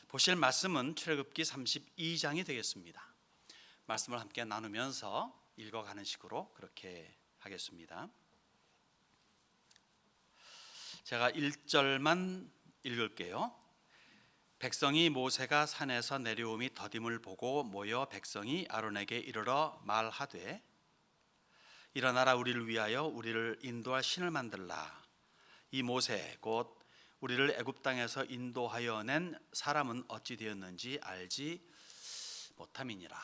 보실 말씀은 출애굽기 32장이 되겠습니다. 말씀을 함께 나누면서 읽어가는 식으로 그렇게 하겠습니다. 제가 1절만 읽을게요. 백성이 모세가 산에서 내려옴이 더딤을 보고 모여 백성이 아론에게 이르러 말하되 일어나라, 우리를 위하여 우리를 인도할 신을 만들라. 이 모세 곧 우리를 애굽 땅에서 인도하여 낸 사람은 어찌 되었는지 알지 못함이니라.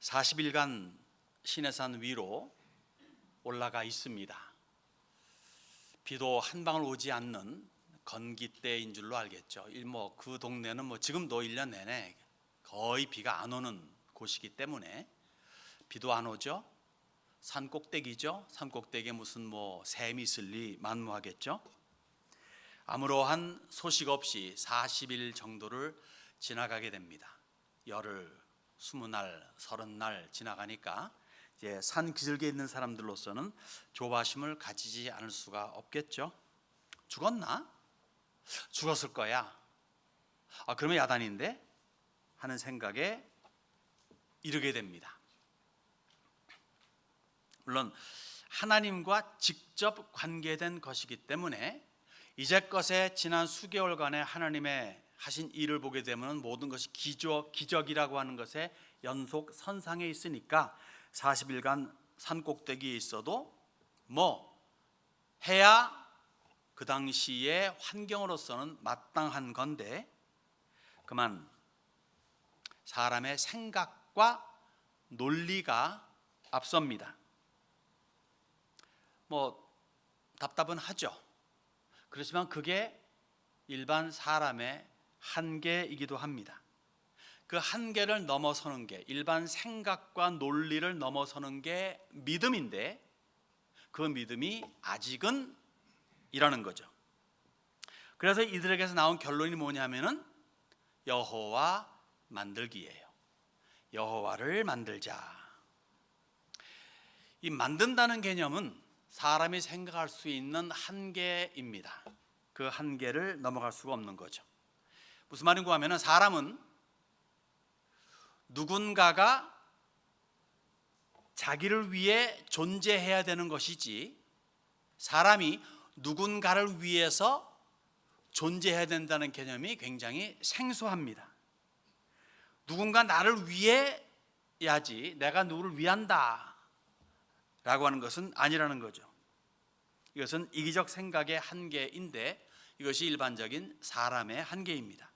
40일간 시내산 위로 올라가 있습니다. 비도 한 방울 오지 않는 건기 때인 줄로 알겠죠. 그 동네는 지금도 1년 내내 거의 비가 안 오는 곳이기 때문에 비도 안 오죠. 산 꼭대기죠. 산 꼭대기에 무슨 샘이 있을 리 만무하겠죠. 아무러한 소식 없이 40일 정도를 지나가게 됩니다. 열흘, 20날, 30날 지나가니까 이제 산 기슭에 있는 사람들로서는 조바심을 가지지 않을 수가 없겠죠. 죽었나? 죽었을 거야. 그러면 야단인데 하는 생각에 이르게 됩니다. 물론 하나님과 직접 관계된 것이기 때문에 이제껏의 지난 수개월간의 하나님의 하신 일을 보게 되면 모든 것이 기적이라고 하는 것에 연속 선상에 있으니까 40일간 산꼭대기에 있어도 해야 그 당시의 환경으로서는 마땅한 건데 그만 사람의 생각과 논리가 앞섭니다. 답답은 하죠. 그렇지만 그게 일반 사람의 한계이기도 합니다. 그 한계를 넘어서는 게, 일반 생각과 논리를 넘어서는 게 믿음인데 그 믿음이 아직은 이라는 거죠. 그래서 이들에게서 나온 결론이 뭐냐면은 여호와 만들기예요. 여호와를 만들자. 이 만든다는 개념은 사람이 생각할 수 있는 한계입니다. 그 한계를 넘어갈 수가 없는 거죠. 무슨 말인가 하면 사람은 누군가가 자기를 위해 존재해야 되는 것이지 사람이 누군가를 위해서 존재해야 된다는 개념이 굉장히 생소합니다. 누군가 나를 위해야지 내가 누구를 위한다 라고 하는 것은 아니라는 거죠. 이것은 이기적 생각의 한계인데 이것이 일반적인 사람의 한계입니다.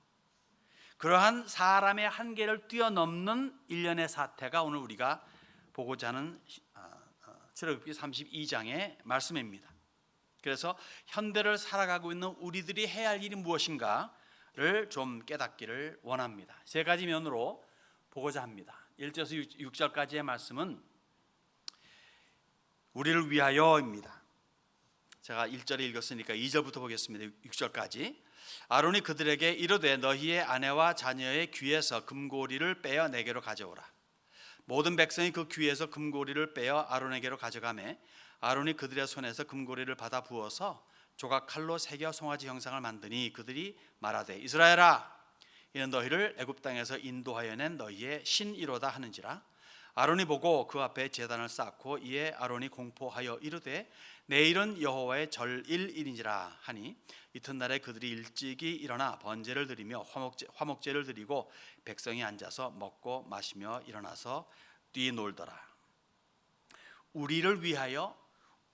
그러한 사람의 한계를 뛰어넘는 일련의 사태가 오늘 우리가 보고자 하는 출애굽기 32장의 말씀입니다. 그래서 현대를 살아가고 있는 우리들이 해야 할 일이 무엇인가를 좀 깨닫기를 원합니다. 세 가지 면으로 보고자 합니다. 1절에서 6절까지의 말씀은 우리를 위하여입니다. 제가 1절에 읽었으니까 2절부터 보겠습니다. 6절까지. 아론이 그들에게 이르되 너희의 아내와 자녀의 귀에서 금고리를 빼어 내게로 가져오라. 모든 백성이 그 귀에서 금고리를 빼어 아론에게로 가져가매 아론이 그들의 손에서 금고리를 받아 부어서 조각 칼로 새겨 송아지 형상을 만드니 그들이 말하되 이스라엘아 이는 너희를 애굽 땅에서 인도하여 낸 너희의 신이로다 하는지라. 아론이 보고 그 앞에 제단을 쌓고 이에 아론이 공포하여 이르되 내일은 여호와의 절일일인지라 하니 이튿날에 그들이 일찍이 일어나 번제를 드리며 화목제를 드리고 백성이 앉아서 먹고 마시며 일어나서 뛰놀더라. 우리를 위하여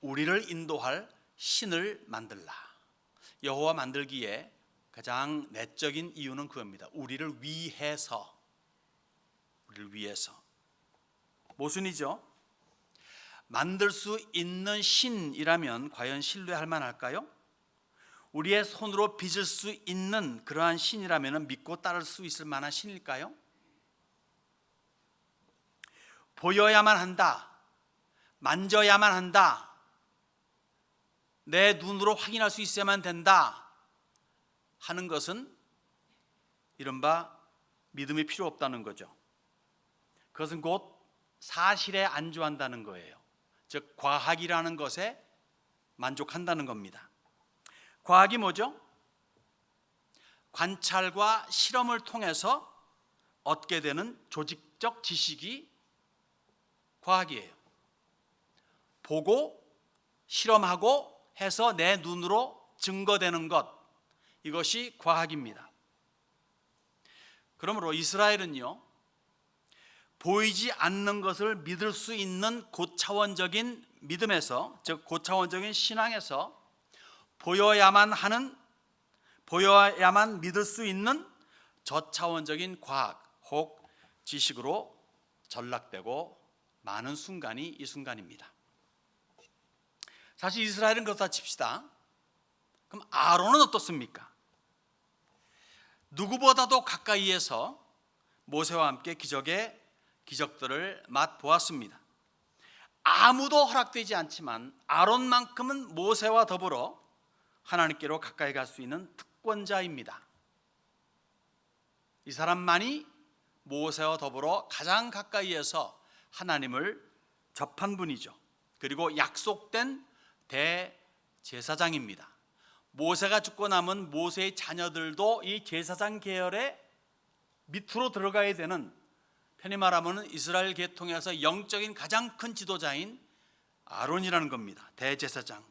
우리를 인도할 신을 만들라. 여호와 만들기에 가장 내적인 이유는 그겁니다. 우리를 위해서. 모순이죠. 만들 수 있는 신이라면 과연 신뢰할 만할까요? 우리의 손으로 빚을 수 있는 그러한 신이라면 믿고 따를 수 있을 만한 신일까요? 보여야만 한다, 만져야만 한다, 내 눈으로 확인할 수 있어야만 된다 하는 것은 이른바 믿음이 필요 없다는 거죠. 그것은 곧 사실에 안주한다는 거예요. 즉 과학이라는 것에 만족한다는 겁니다. 과학이 뭐죠? 관찰과 실험을 통해서 얻게 되는 조직적 지식이 과학이에요. 보고 실험하고 해서 내 눈으로 증거되는 것, 이것이 과학입니다. 그러므로 이스라엘은요, 보이지 않는 것을 믿을 수 있는 고차원적인 믿음에서, 즉 고차원적인 신앙에서 보여야만 믿을 수 있는 저차원적인 과학 혹 지식으로 전락되고 많은 순간이 이 순간입니다. 사실 이스라엘은 그렇다 칩시다. 그럼 아론은 어떻습니까? 누구보다도 가까이에서 모세와 함께 기적들을 맛보았습니다. 아무도 허락되지 않지만 아론만큼은 모세와 더불어 하나님께로 가까이 갈 수 있는 특권자입니다. 이 사람만이 모세와 더불어 가장 가까이에서 하나님을 접한 분이죠. 그리고 약속된 대제사장입니다. 모세가 죽고 남은 모세의 자녀들도 이 제사장 계열의 밑으로 들어가야 되는, 편히 말하면 이스라엘 계통에서 영적인 가장 큰 지도자인 아론이라는 겁니다. 대제사장.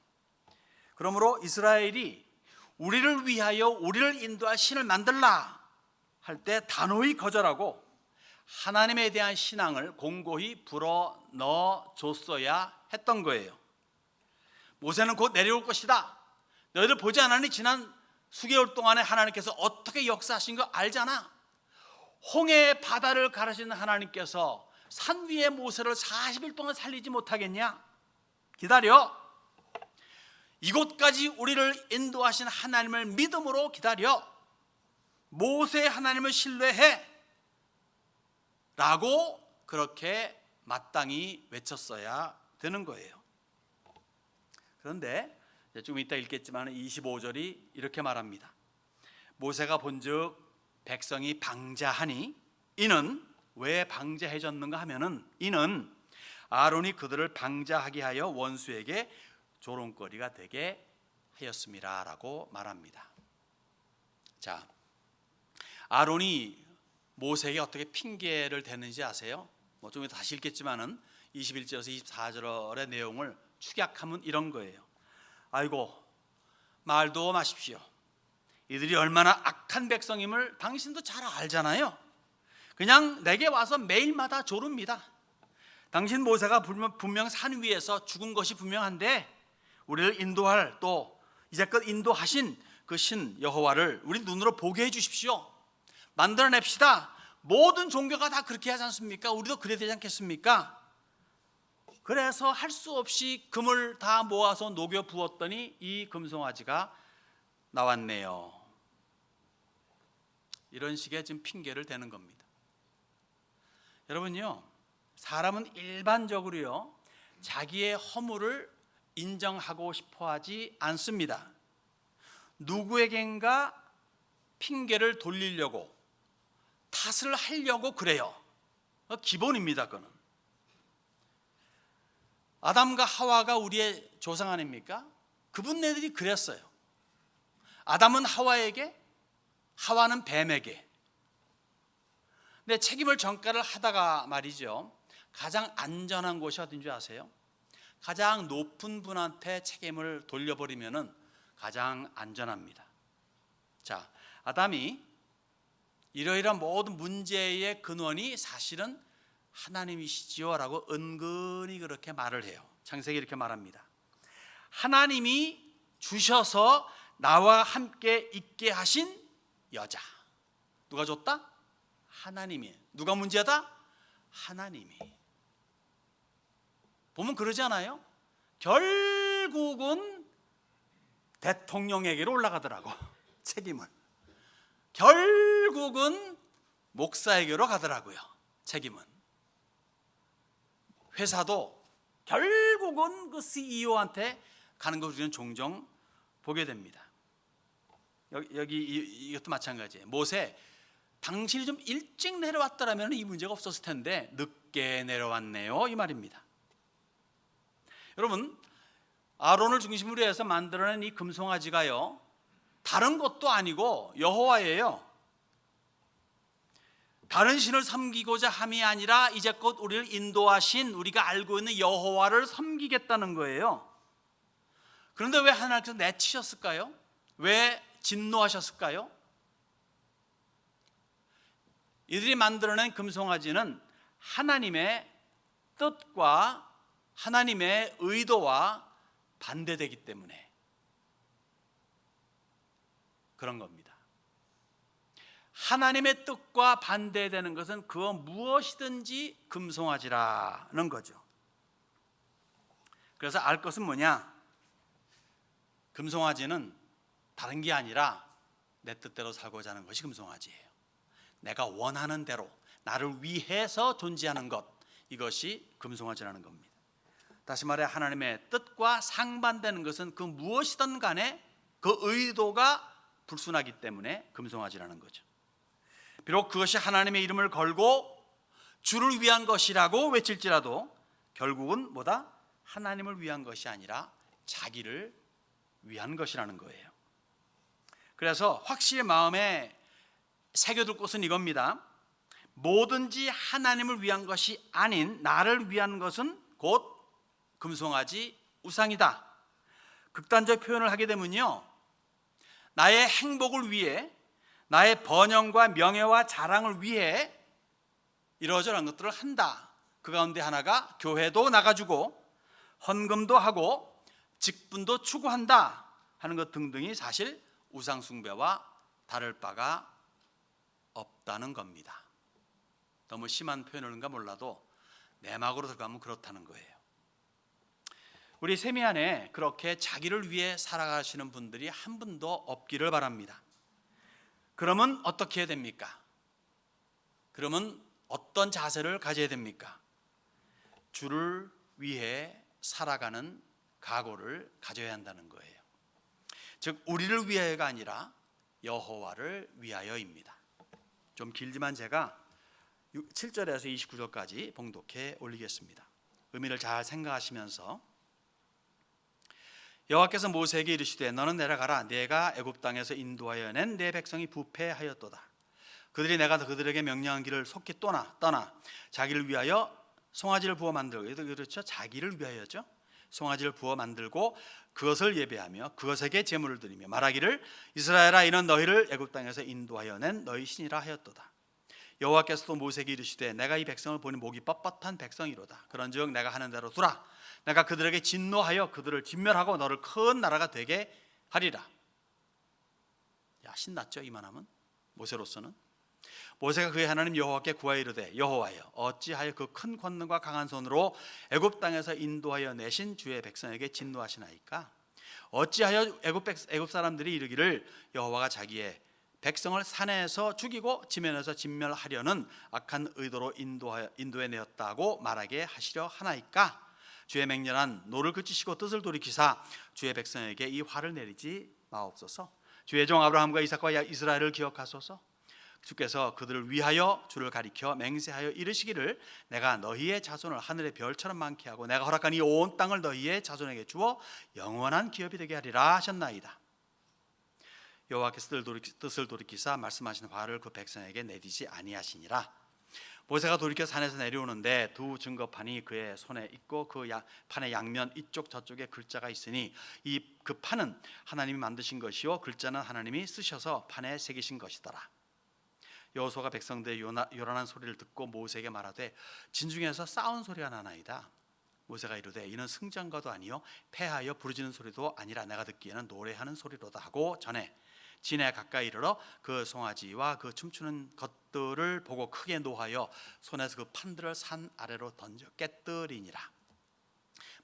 그러므로 이스라엘이 우리를 위하여 우리를 인도할 신을 만들라 할 때 단호히 거절하고 하나님에 대한 신앙을 공고히 불어넣어 줬어야 했던 거예요. 모세는 곧 내려올 것이다. 너희들 보지 않았니? 지난 수개월 동안에 하나님께서 어떻게 역사하신 거 알잖아. 홍해의 바다를 가르시는 하나님께서 산 위에 모세를 40일 동안 살리지 못하겠냐? 기다려. 이곳까지 우리를 인도하신 하나님을 믿음으로 기다려. 모세의 하나님을 신뢰해 라고 그렇게 마땅히 외쳤어야 되는 거예요. 그런데 좀 이따 읽겠지만 25절이 이렇게 말합니다. 모세가 본즉 백성이 방자하니, 이는 왜 방자해졌는가 하면은 이는 아론이 그들을 방자하게 하여 원수에게 조롱거리가 되게 하였습니다 라고 말합니다. 자, 아론이 모세에게 어떻게 핑계를 대는지 아세요? 좀 이따 다시 읽겠지만은 21절에서 24절의 내용을 축약하면 이런 거예요. 아이고, 말도 마십시오. 이들이 얼마나 악한 백성임을 당신도 잘 알잖아요. 그냥 내게 와서 매일마다 조릅니다. 당신 모세가 분명 산 위에서 죽은 것이 분명한데 우리를 인도할, 또 이제껏 인도하신 그 신 여호와를 우리 눈으로 보게 해 주십시오. 만들어냅시다. 모든 종교가 다 그렇게 하지 않습니까? 우리도 그래야 되지 않겠습니까? 그래서 할 수 없이 금을 다 모아서 녹여 부었더니 이 금송아지가 나왔네요. 이런 식의 지금 핑계를 대는 겁니다. 여러분요, 사람은 일반적으로요 자기의 허물을 인정하고 싶어하지 않습니다. 누구에겐가 핑계를 돌리려고, 탓을 하려고 그래요. 기본입니다. 그거는 아담과 하와가 우리의 조상 아닙니까? 그분네들이 그랬어요. 아담은 하와에게, 하와는 뱀에게. 근데 책임을 전가를 하다가 말이죠, 가장 안전한 곳이 어딘 줄 아세요? 가장 높은 분한테 책임을 돌려버리면은 가장 안전합니다. 자, 아담이 이러이러한 모든 문제의 근원이 사실은 하나님이시지요 라고 은근히 그렇게 말을 해요. 창세기 이렇게 말합니다. 하나님이 주셔서 나와 함께 있게 하신 여자. 누가 줬다? 하나님이. 누가 문제다? 하나님이. 보면 그러지 않아요? 결국은 대통령에게로 올라가더라고, 책임을. 결국은 목사에게로 가더라고요, 책임은. 회사도 결국은 그 CEO한테 가는 걸 우리는 종종 보게 됩니다. 여기 이것도 마찬가지예요. 모세, 당신이 좀 일찍 내려왔더라면 이 문제가 없었을 텐데 늦게 내려왔네요, 이 말입니다. 여러분, 아론을 중심으로 해서 만들어낸 이 금송아지가요, 다른 것도 아니고 여호와예요. 다른 신을 섬기고자 함이 아니라 이제껏 우리를 인도하신 우리가 알고 있는 여호와를 섬기겠다는 거예요. 그런데 왜 하나님께서 내치셨을까요? 왜 진노하셨을까요? 이들이 만들어낸 금송아지는 하나님의 뜻과 하나님의 의도와 반대되기 때문에 그런 겁니다. 하나님의 뜻과 반대되는 것은 그 무엇이든지 금송아지라는 거죠. 그래서 알 것은 뭐냐? 금송아지는 다른 게 아니라 내 뜻대로 살고자 하는 것이 금송아지예요. 내가 원하는 대로 나를 위해서 존재하는 것, 이것이 금송아지라는 겁니다. 다시 말해 하나님의 뜻과 상반되는 것은 그 무엇이든 간에 그 의도가 불순하기 때문에 금송아지라는 거죠. 비록 그것이 하나님의 이름을 걸고 주를 위한 것이라고 외칠지라도 결국은 뭐다? 하나님을 위한 것이 아니라 자기를 위한 것이라는 거예요. 그래서 확실히 마음에 새겨둘 것은 이겁니다. 뭐든지 하나님을 위한 것이 아닌 나를 위한 것은 곧 금송아지 우상이다. 극단적 표현을 하게 되면요, 나의 행복을 위해, 나의 번영과 명예와 자랑을 위해 이러저러한 것들을 한다. 그 가운데 하나가 교회도 나가주고 헌금도 하고 직분도 추구한다 하는 것 등등이 사실 우상 숭배와 다를 바가 없다는 겁니다. 너무 심한 표현인가 몰라도 내막으로 들어가면 그렇다는 거예요. 우리 세미 안에 그렇게 자기를 위해 살아가시는 분들이 한 분도 없기를 바랍니다. 그러면 어떻게 해야 됩니까? 그러면 어떤 자세를 가져야 됩니까? 주를 위해 살아가는 각오를 가져야 한다는 거예요. 즉 우리를 위하여가 아니라 여호와를 위하여입니다. 좀 길지만 제가 7절에서 29절까지 봉독해 올리겠습니다. 의미를 잘 생각하시면서 여호와께서 모세에게 이르시되 너는 내려가라. 내가 애굽 땅에서 인도하여 낸 내 백성이 부패하였도다. 그들이 내가 그들에게 명령한 길을 속히 떠나 자기를 위하여 송아지를 부어 만들고, 그렇죠? 자기를 위하여죠. 송아지를 부어 만들고 그것을 예배하며 그것에게 제물을 드리며 말하기를 이스라엘아 이는 너희를 애굽 땅에서 인도하여 낸 너희 신이라 하였도다. 여호와께서도 모세에게 이르시되 내가 이 백성을 보니 목이 뻣뻣한 백성이로다. 그런즉 내가 하는 대로 두라. 내가 그들에게 진노하여 그들을 진멸하고 너를 큰 나라가 되게 하리라. 야, 신났죠 이만하면 모세로서는. 모세가 그의 하나님 여호와께 구하여 이르되 여호와여 어찌하여 그 큰 권능과 강한 손으로 애굽 땅에서 인도하여 내신 주의 백성에게 진노하시나이까? 어찌하여 애굽 사람들이 이르기를 여호와가 자기의 백성을 산에서 죽이고 지면에서 진멸하려는 악한 의도로 인도해 내었다고 말하게 하시려 하나이까? 주의 맹렬한 노를 그치시고 뜻을 돌이키사 주의 백성에게 이 화를 내리지 마옵소서. 주의 종 아브라함과 이삭과 이스라엘을 기억하소서. 주께서 그들을 위하여 주를 가리켜 맹세하여 이르시기를 내가 너희의 자손을 하늘의 별처럼 많게 하고 내가 허락한 이 온 땅을 너희의 자손에게 주어 영원한 기업이 되게 하리라 하셨나이다. 여호와께서 뜻을 돌이키사 말씀하신 화를 그 백성에게 내리지 아니하시니라. 모세가 돌이켜 산에서 내려오는데 두 증거판이 그의 손에 있고 그 판의 양면 이쪽 저쪽에 글자가 있으니 그 판은 하나님이 만드신 것이요 글자는 하나님이 쓰셔서 판에 새기신 것이더라. 여호수아가 백성들의 요란한 소리를 듣고 모세에게 말하되 진중에서 싸운 소리가 나나이다. 모세가 이르되 이는 승전가도 아니요 패하여 부르짖는 소리도 아니라 내가 듣기에는 노래하는 소리로다 하고 전에 진에 가까이 이르러 그 송아지와 그 춤추는 것들을 보고 크게 노하여 손에서 그 판들을 산 아래로 던져 깨뜨리니라.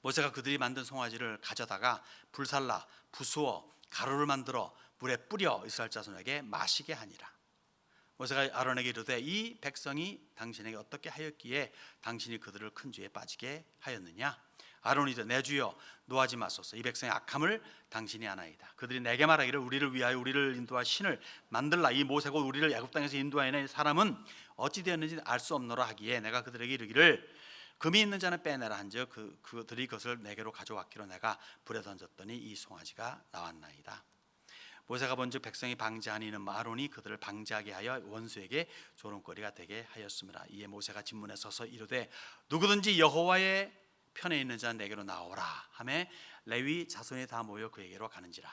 모세가 그들이 만든 송아지를 가져다가 불살라 부수어 가루를 만들어 물에 뿌려 이스라엘 자손에게 마시게 하니라. 모세가 아론에게 이르되 이 백성이 당신에게 어떻게 하였기에 당신이 그들을 큰 죄에 빠지게 하였느냐? 아론이 이르되 내 주여 노하지 마소서. 이 백성의 악함을 당신이 아나이다. 그들이 내게 말하기를 우리를 위하여 우리를 인도할 신을 만들라. 이 모세고 우리를 애굽 땅에서 인도하여 사람은 어찌 되었는지 알 수 없노라 하기에 내가 그들에게 이르기를 금이 있는 자는 빼내라 한즉 그들이 그것을 내게로 가져왔기로 내가 불에 던졌더니 이 송아지가 나왔나이다. 모세가 본즉 백성이 방제하니 이는 아론이 그들을 방제하게 하여 원수에게 조롱거리가 되게 하였습니다. 이에 모세가 진문에 서서 이르되 누구든지 여호와의 편에 있는 자 내게로 나오라 하매 레위 자손이 다 모여 그에게로 가는지라.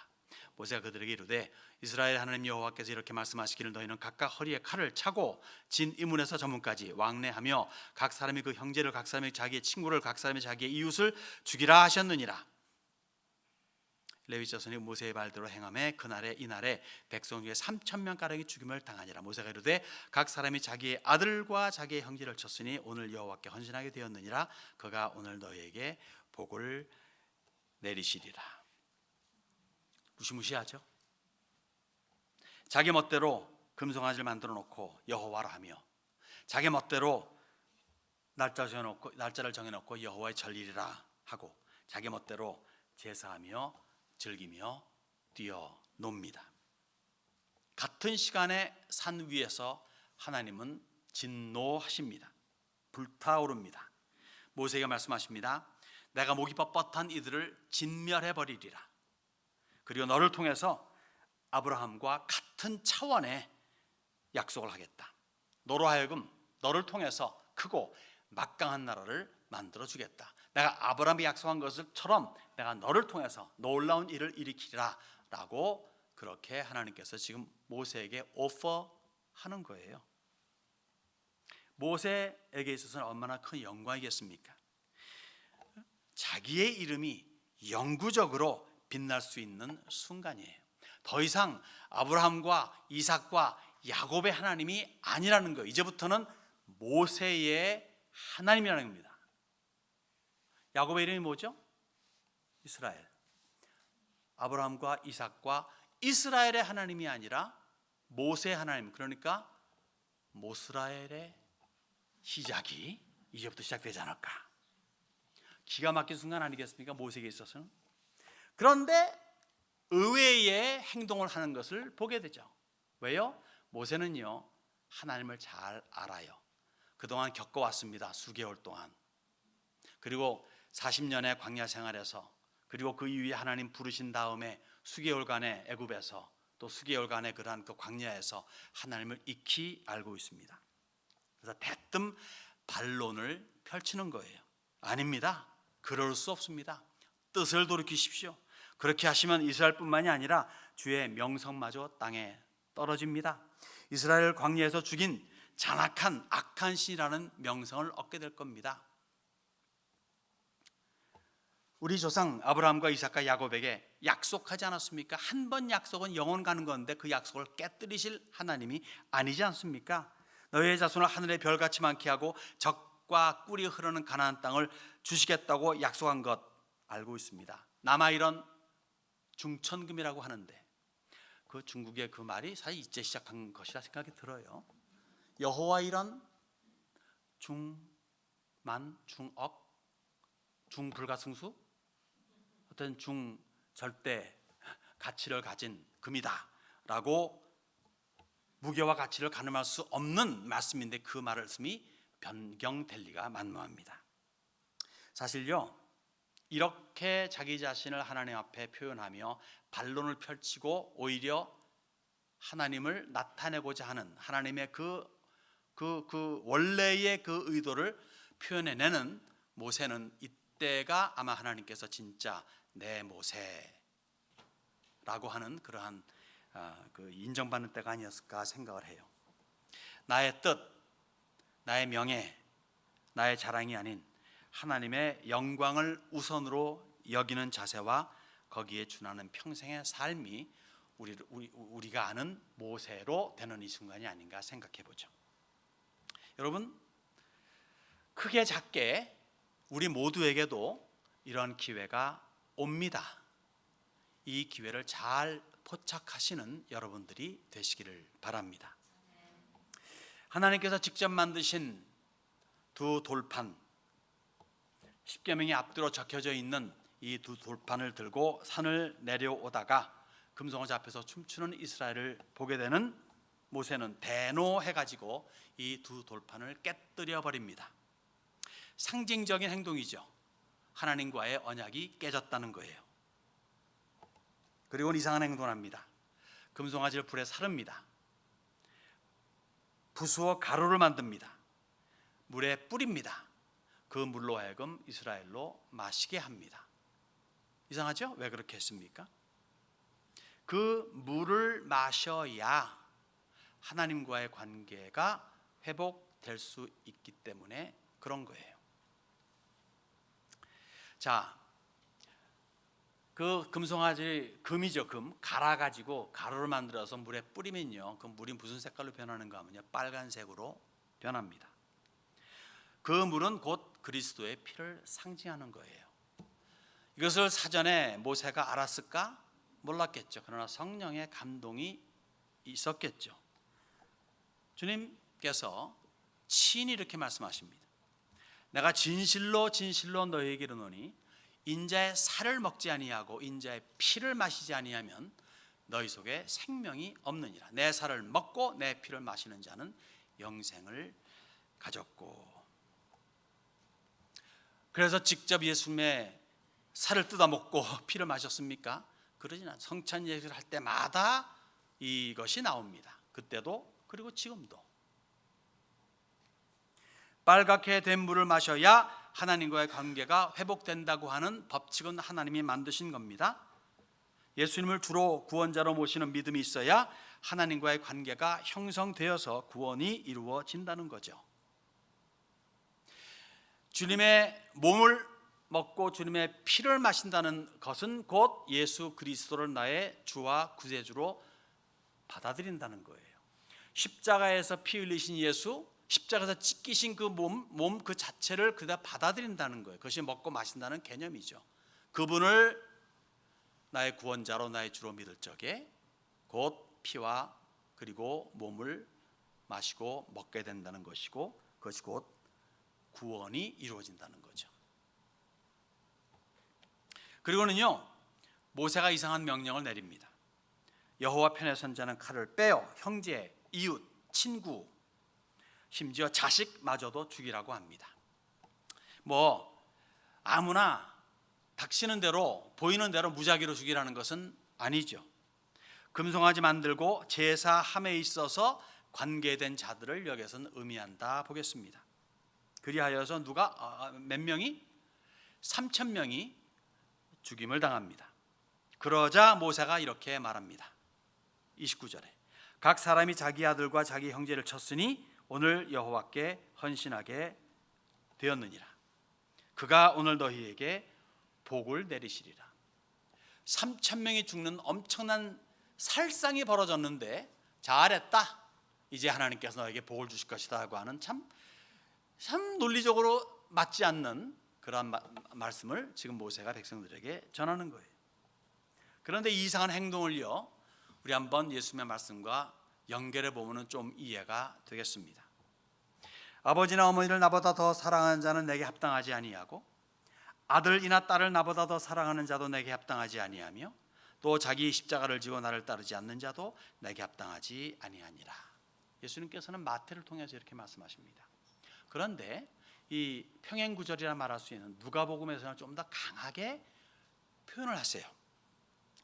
모세가 그들에게 이르되 이스라엘 하나님 여호와께서 이렇게 말씀하시기를 너희는 각각 허리에 칼을 차고 진 이문에서 저 문까지 왕래하며 각 사람이 그 형제를 각 사람이 자기의 친구를 각 사람이 자기의 이웃을 죽이라 하셨느니라. 레위 자손이 모세의 말대로 행하매 그날에 이날에 백성 중에 3,000명 가량이 죽임을 당하니라. 모세가 이르되 각 사람이 자기의 아들과 자기의 형제를 쳤으니 오늘 여호와께 헌신하게 되었느니라. 그가 오늘 너희에게 복을 내리시리라. 무시무시하죠. 자기 멋대로 금송아지를 만들어 놓고 여호와로 하며 자기 멋대로 날짜를 정해놓고 여호와의 절일이라 하고 자기 멋대로 제사하며 즐기며 뛰어놉니다. 같은 시간에 산 위에서 하나님은 진노하십니다. 불타오릅니다. 모세에게 말씀하십니다. 내가 목이 뻣뻣한 이들을 진멸해버리리라. 그리고 너를 통해서 아브라함과 같은 차원의 약속을 하겠다. 너로 하여금 너를 통해서 크고 막강한 나라를 만들어 주겠다. 내가 아브라함이 약속한 것처럼 내가 너를 통해서 놀라운 일을 일으키리라 라고 그렇게 하나님께서 지금 모세에게 오퍼하는 거예요. 모세에게 있어서는 얼마나 큰 영광이겠습니까? 자기의 이름이 영구적으로 빛날 수 있는 순간이에요. 더 이상 아브라함과 이삭과 야곱의 하나님이 아니라는 거예요. 이제부터는 모세의 하나님이라는 겁니다. 야곱의 이름이 뭐죠? 이스라엘. 아브라함과 이삭과 이스라엘의 하나님이 아니라 모세의 하나님, 그러니까 모스라엘의 시작이 이제부터 시작되지 않을까. 기가 막힌 순간 아니겠습니까? 모세에게 있어서는. 그런데 의외의 행동을 하는 것을 보게 되죠. 왜요? 모세는요 하나님을 잘 알아요. 그동안 겪어왔습니다. 수개월 동안. 그리고 40년의 광야 생활에서, 그리고 그 이후에 하나님 부르신 다음에 수개월간의 애굽에서, 또 수개월간의 그러한 그 광야에서 하나님을 익히 알고 있습니다. 그래서 대뜸 반론을 펼치는 거예요. 아닙니다. 그럴 수 없습니다. 뜻을 돌이키십시오. 그렇게 하시면 이스라엘뿐만이 아니라 주의 명성마저 땅에 떨어집니다. 이스라엘 광야에서 죽인 잔악한 악한 신이라는 명성을 얻게 될 겁니다. 우리 조상 아브라함과 이삭과 야곱에게 약속하지 않았습니까? 한 번 약속은 영원 가는 건데 그 약속을 깨뜨리실 하나님이 아니지 않습니까? 너희의 자손을 하늘의 별같이 많게 하고 젖과 꿀이 흐르는 가나안 땅을 주시겠다고 약속한 것 알고 있습니다. 남아이런 중천금이라고 하는데 그 중국의 그 말이 사실 이제 시작한 것이라 생각이 들어요. 여호와이런 중만, 중억, 중불가승수, 어떤 중절대 가치를 가진 금이다 라고 무게와 가치를 가늠할 수 없는 말씀인데 그 말씀이 변경될 리가 만무합니다. 사실요 이렇게 자기 자신을 하나님 앞에 표현하며 반론을 펼치고 오히려 하나님을 나타내고자 하는 하나님의 그 원래의 그 의도를 표현해내는 모세는 이때가 아마 하나님께서 진짜 내 모세라고 하는 그러한 그 인정받는 때가 아니었을까 생각을 해요. 나의 뜻, 나의 명예, 나의 자랑이 아닌 하나님의 영광을 우선으로 여기는 자세와 거기에 준하는 평생의 삶이 우리가 아는 모세로 되는 이 순간이 아닌가 생각해 보죠. 여러분, 크게 작게 우리 모두에게도 이런 기회가 옵니다. 이 기회를 잘 포착하시는 여러분들이 되시기를 바랍니다. 하나님께서 직접 만드신 두 돌판, 십계명이 앞뒤로 적혀져 있는 이 두 돌판을 들고 산을 내려오다가 금송아지 앞에서 춤추는 이스라엘을 보게 되는 모세는 대노해가지고 이 두 돌판을 깨뜨려 버립니다. 상징적인 행동이죠. 하나님과의 언약이 깨졌다는 거예요. 그리고 이상한 행동을 합니다. 금송아지를 불에 사릅니다. 부수어 가루를 만듭니다. 물에 뿌립니다. 그 물로 하여금 이스라엘로 마시게 합니다. 이상하죠? 왜 그렇게 했습니까? 그 물을 마셔야 하나님과의 관계가 회복될 수 있기 때문에 그런 거예요. 자, 그 금송아지, 금이죠. 금 갈아가지고 가루를 만들어서 물에 뿌리면요, 그 물이 무슨 색깔로 변하는가 하면요, 빨간색으로 변합니다. 그 물은 곧 그리스도의 피를 상징하는 거예요. 이것을 사전에 모세가 알았을까? 몰랐겠죠. 그러나 성령의 감동이 있었겠죠. 주님께서 친히 이렇게 말씀하십니다. 내가 진실로 진실로 너희에게 이르노니 인자의 살을 먹지 아니하고 인자의 피를 마시지 아니하면 너희 속에 생명이 없느니라. 내 살을 먹고 내 피를 마시는 자는 영생을 가졌고. 그래서 직접 예수님의 살을 뜯어 먹고 피를 마셨습니까? 그러진 않아요. 성찬 예식을 할 때마다 이것이 나옵니다. 그때도 그리고 지금도. 빨갛게 된 물을 마셔야 하나님과의 관계가 회복된다고 하는 법칙은 하나님이 만드신 겁니다. 예수님을 주로 구원자로 모시는 믿음이 있어야 하나님과의 관계가 형성되어서 구원이 이루어진다는 거죠. 주님의 몸을 먹고 주님의 피를 마신다는 것은 곧 예수 그리스도를 나의 주와 구세주로 받아들인다는 거예요. 십자가에서 피 흘리신 예수, 십자가에서 찢기신 그 몸 그 자체를 그다 받아들인다는 거예요. 그것이 먹고 마신다는 개념이죠. 그분을 나의 구원자로 나의 주로 믿을 적에 곧 피와 그리고 몸을 마시고 먹게 된다는 것이고, 그것이 곧 구원이 이루어진다는 거죠. 그리고는요, 모세가 이상한 명령을 내립니다. 여호와 편에 선 자는 칼을 빼어 형제, 이웃, 친구, 심지어 자식마저도 죽이라고 합니다. 아무나 닥치는 대로 보이는 대로 무작위로 죽이라는 것은 아니죠. 금송아지 만들고 제사함에 있어서 관계된 자들을 여기서는 의미한다 보겠습니다. 그리하여서 몇 명이? 3,000명이 죽임을 당합니다. 그러자 모세가 이렇게 말합니다. 29절에 각 사람이 자기 아들과 자기 형제를 쳤으니 오늘 여호와께 헌신하게 되었느니라. 그가 오늘 너희에게 복을 내리시리라. 3,000명이 죽는 엄청난 살상이 벌어졌는데 잘했다, 이제 하나님께서 너에게 복을 주실 것이다 하고 하는 참 논리적으로 맞지 않는 그런 말씀을 지금 모세가 백성들에게 전하는 거예요. 그런데 이 이상한 행동을요, 우리 한번 예수님의 말씀과 연결해 보면 좀 이해가 되겠습니다. 아버지나 어머니를 나보다 더 사랑하는 자는 내게 합당하지 아니하고 아들이나 딸을 나보다 더 사랑하는 자도 내게 합당하지 아니하며 또 자기 십자가를 지고 나를 따르지 않는 자도 내게 합당하지 아니하니라. 예수님께서는 마태를 통해서 이렇게 말씀하십니다. 그런데 이 평행구절이라 말할 수 있는 누가복음에서는 좀 더 강하게 표현을 하세요.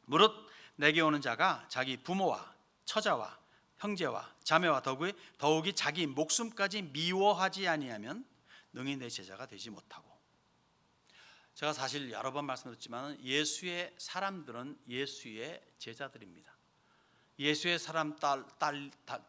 무릇 내게 오는 자가 자기 부모와 처자와 형제와 자매와 더욱이 자기 목숨까지 미워하지 아니하면 능히 내 제자가 되지 못하고. 제가 사실 여러 번 말씀드렸지만 예수의 사람들은 예수의 제자들입니다. 예수의 사람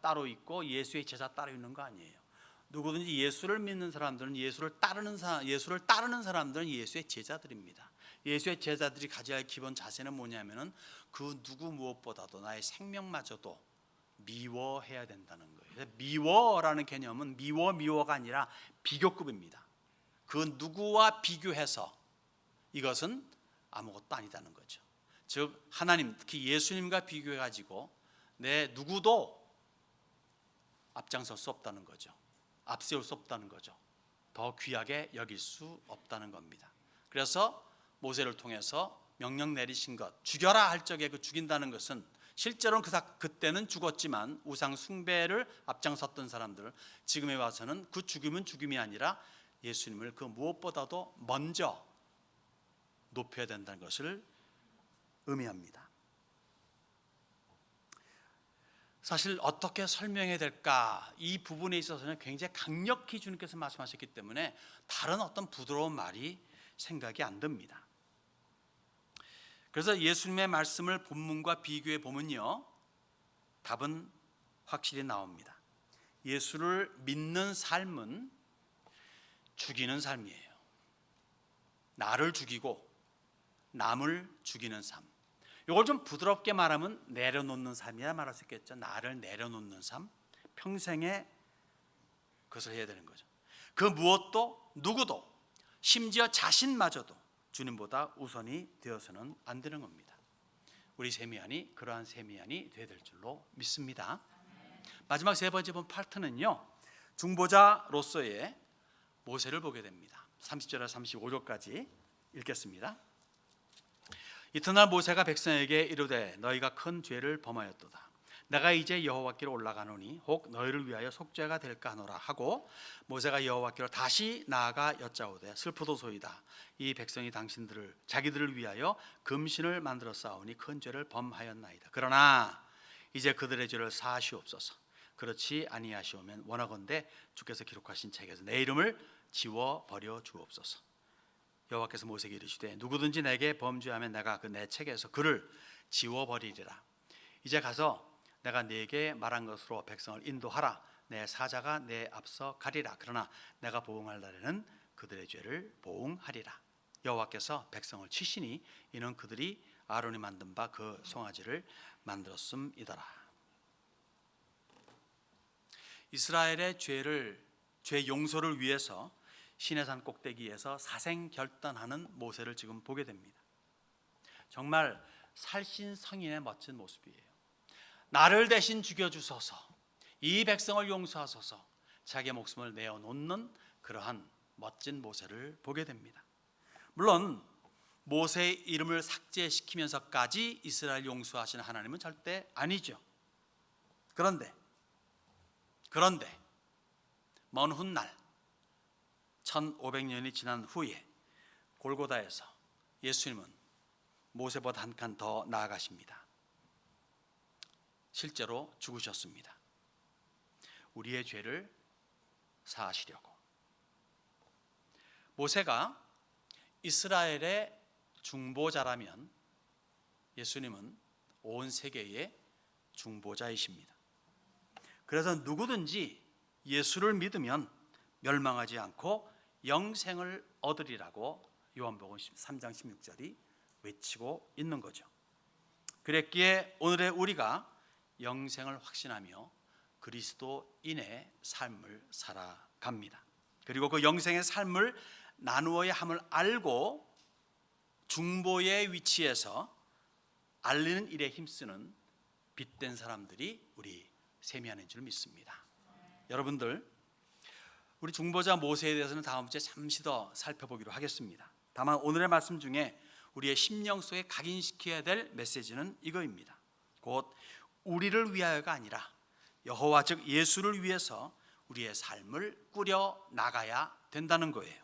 따로 있고 예수의 제자 따로 있는 거 아니에요. 누구든지 예수를 믿는 사람들은 예수를 따르는 사람들은 예수의 제자들입니다. 예수의 제자들이 가져야 할 기본 자세는 뭐냐면은 그 누구 무엇보다도 나의 생명마저도 미워해야 된다는 거예요. 미워라는 개념은 미워가 아니라 비교급입니다. 그 누구와 비교해서 이것은 아무것도 아니다는 거죠. 즉 하나님, 특히 예수님과 비교해 가지고 내 누구도 앞장설 수 없다는 거죠. 앞세울 수 없다는 거죠. 더 귀하게 여길 수 없다는 겁니다. 그래서 모세를 통해서 명령 내리신 것, 죽여라 할 적에 그 죽인다는 것은 실제로는 그때는 죽었지만 우상 숭배를 앞장섰던 사람들, 지금에 와서는 그 죽임은 죽임이 아니라 예수님을 그 무엇보다도 먼저 높여야 된다는 것을 의미합니다. 사실 어떻게 설명해야 될까, 이 부분에 있어서는 굉장히 강력히 주님께서 말씀하셨기 때문에 다른 어떤 부드러운 말이 생각이 안 듭니다. 그래서 예수님의 말씀을 본문과 비교해 보면요, 답은 확실히 나옵니다. 예수를 믿는 삶은 죽이는 삶이에요. 나를 죽이고 남을 죽이는 삶. 이걸 좀 부드럽게 말하면 내려놓는 삶이라 말할 수 있겠죠. 나를 내려놓는 삶, 평생에 그것을 해야 되는 거죠. 그 무엇도 누구도, 심지어 자신마저도 주님보다 우선이 되어서는 안 되는 겁니다. 우리 세미안이 그러한 세미안이 되어야 될 줄로 믿습니다. 마지막 세 번째 본 파트는요, 중보자로서의 모세를 보게 됩니다. 30절에서 35절까지 읽겠습니다. 이튿날 모세가 백성에게 이르되 너희가 큰 죄를 범하였도다. 내가 이제 여호와께로 올라가노니 혹 너희를 위하여 속죄가 될까 하노라 하고, 모세가 여호와께로 다시 나아가 여짜오되 슬프도소이다. 이 백성이 당신들을 자기들을 위하여 금신을 만들어 쌓으니 큰 죄를 범하였나이다. 그러나 이제 그들의 죄를 사하시옵소서. 그렇지 아니하시오면 원하건대 주께서 기록하신 책에서 내 이름을 지워 버려 주옵소서. 여호와께서 모세에게 이르시되 누구든지 내게 범죄하면 내가 그 내 책에서 그를 지워 버리리라. 이제 가서 내가 네게 말한 것으로 백성을 인도하라. 내 사자가 내 앞서 가리라. 그러나 내가 보응할 날에는 그들의 죄를 보응하리라. 여호와께서 백성을 치시니 이는 그들이 아론이 만든 바 그 송아지를 만들었음이더라. 이스라엘의 죄 용서를 위해서 시내산 꼭대기에서 사생결단하는 모세를 지금 보게 됩니다. 정말 살신성인의 멋진 모습이에요. 나를 대신 죽여주소서, 이 백성을 용서하소서, 자기의 목숨을 내어놓는 그러한 멋진 모세를 보게 됩니다. 물론 모세의 이름을 삭제시키면서까지 이스라엘 용서하시는 하나님은 절대 아니죠. 그런데 먼 훗날 1500년이 지난 후에 골고다에서 예수님은 모세보다 한 칸 더 나아가십니다. 실제로 죽으셨습니다. 우리의 죄를 사하시려고. 모세가 이스라엘의 중보자라면 예수님은 온 세계의 중보자이십니다. 그래서 누구든지 예수를 믿으면 멸망하지 않고 영생을 얻으리라고 요한복음 3장 16절이 외치고 있는 거죠. 그랬기에 오늘의 우리가 영생을 확신하며 그리스도인의 삶을 살아갑니다. 그리고 그 영생의 삶을 나누어야 함을 알고 중보의 위치에서 알리는 일에 힘쓰는 빛된 사람들이 우리 세미안인 줄 믿습니다. 여러분들, 우리 중보자 모세에 대해서는 다음 주에 잠시 더 살펴보기로 하겠습니다. 다만 오늘의 말씀 중에 우리의 심령 속에 각인시켜야 될 메시지는 이거입니다. 곧 우리를 위하여가 아니라 여호와 즉 예수를 위해서 우리의 삶을 꾸려 나가야 된다는 거예요.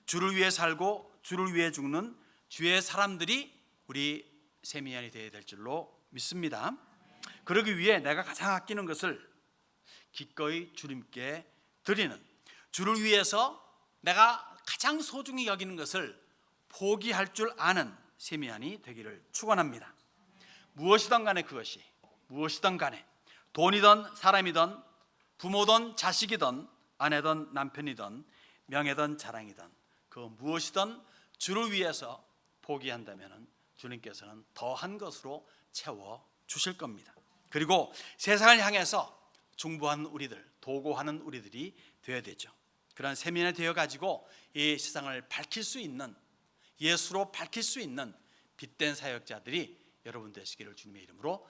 주를 위해 살고 주를 위해 죽는 주의 사람들이 우리 세미안이 되어야 될 줄로 믿습니다. 그러기 위해 내가 가장 아끼는 것을 기꺼이 주님께 드리는, 주를 위해서 내가 가장 소중히 여기는 것을 포기할 줄 아는 세미안이 되기를 축원합니다. 무엇이든 간에 그것이 무엇이든 간에 돈이든 사람이든 부모든 자식이든 아내든 남편이든 명예든 자랑이든 그 무엇이든 주를 위해서 포기한다면 주님께서는 더한 것으로 채워 주실 겁니다. 그리고 세상을 향해서 중보하는 우리들, 도고하는 우리들이 되어야 되죠. 그런 세미안이 되어 가지고 이 세상을 밝힐 수 있는, 예수로 밝힐 수 있는 빛된 사역자들이 여러분 되시기를 주님의 이름으로